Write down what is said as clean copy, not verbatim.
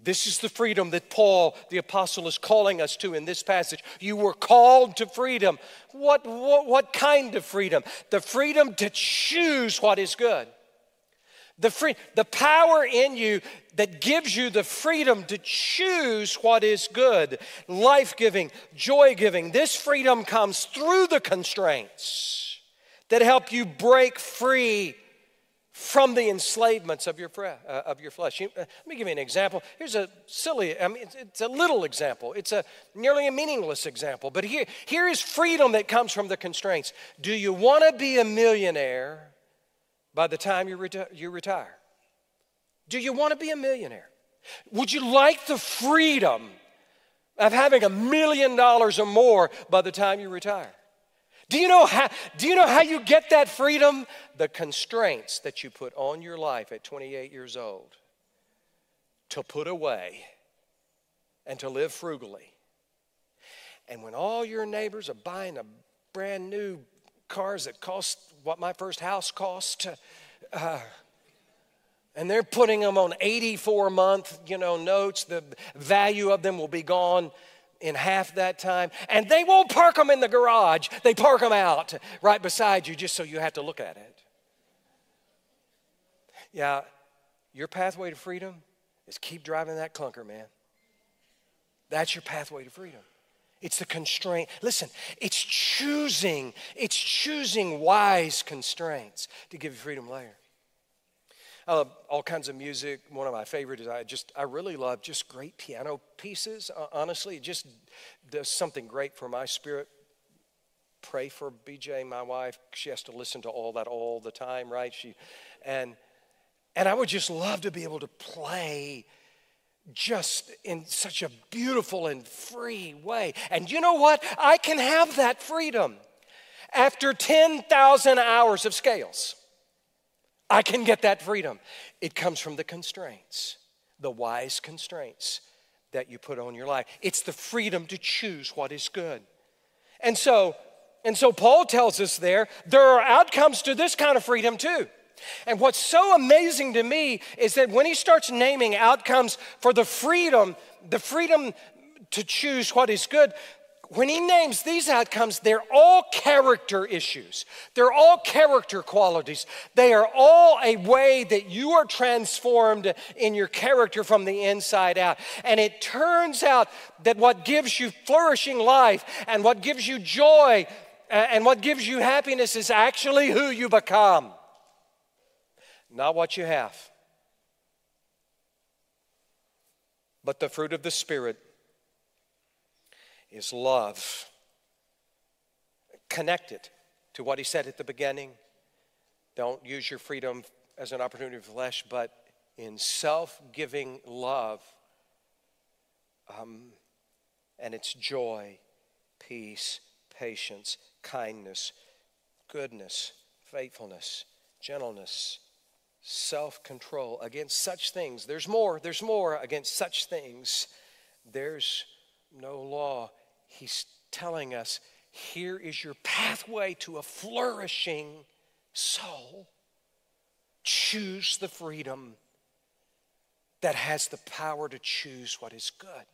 This is the freedom that Paul, the apostle, is calling us to in this passage. You were called to freedom. What kind of freedom? The freedom to choose what is good. The power in you that gives you the freedom to choose what is good, life-giving, joy-giving. This freedom comes through the constraints that help you break free from the enslavements of your flesh. Let me give you an example. Here's a silly, it's a little example. It's a nearly a meaningless example. But here is freedom that comes from the constraints. Do you want to be a millionaire by the time you retire? Do you want to be a millionaire? Would you like the freedom of having $1 million or more by the time you retire? Do you know how you get that freedom? The constraints that you put on your life at 28 years old to put away and to live frugally. And when all your neighbors are buying a brand new cars that cost what my first house cost, and they're putting them on 84-month, notes, the value of them will be gone in half that time. And they won't park them in the garage. They park them out right beside you just so you have to look at it. Yeah, your pathway to freedom is keep driving that clunker, man. That's your pathway to freedom. It's the constraint. Listen, it's choosing wise constraints to give you freedom later. I love all kinds of music. One of my favorites is I really love just great piano pieces. Honestly, it just does something great for my spirit. Pray for BJ, my wife. She has to listen to all that all the time, right? And I would just love to be able to play just in such a beautiful and free way. And you know what? I can have that freedom after 10,000 hours of scales. I can get that freedom. It comes from the constraints, the wise constraints that you put on your life. It's the freedom to choose what is good. And so Paul tells us there are outcomes to this kind of freedom too. And what's so amazing to me is that when he starts naming outcomes for the freedom to choose what is good, when he names these outcomes, they're all character issues. They're all character qualities. They are all a way that you are transformed in your character from the inside out. And it turns out that what gives you flourishing life and what gives you joy and what gives you happiness is actually who you become, not what you have. But the fruit of the Spirit is love. Connected to what he said at the beginning. Don't use your freedom as an opportunity for flesh, but in self-giving love. And it's joy, peace, patience, kindness, goodness, faithfulness, gentleness, self-control. Against such things, there's more. Against such things, there's no law. He's telling us, here is your pathway to a flourishing soul. Choose the freedom that has the power to choose what is good.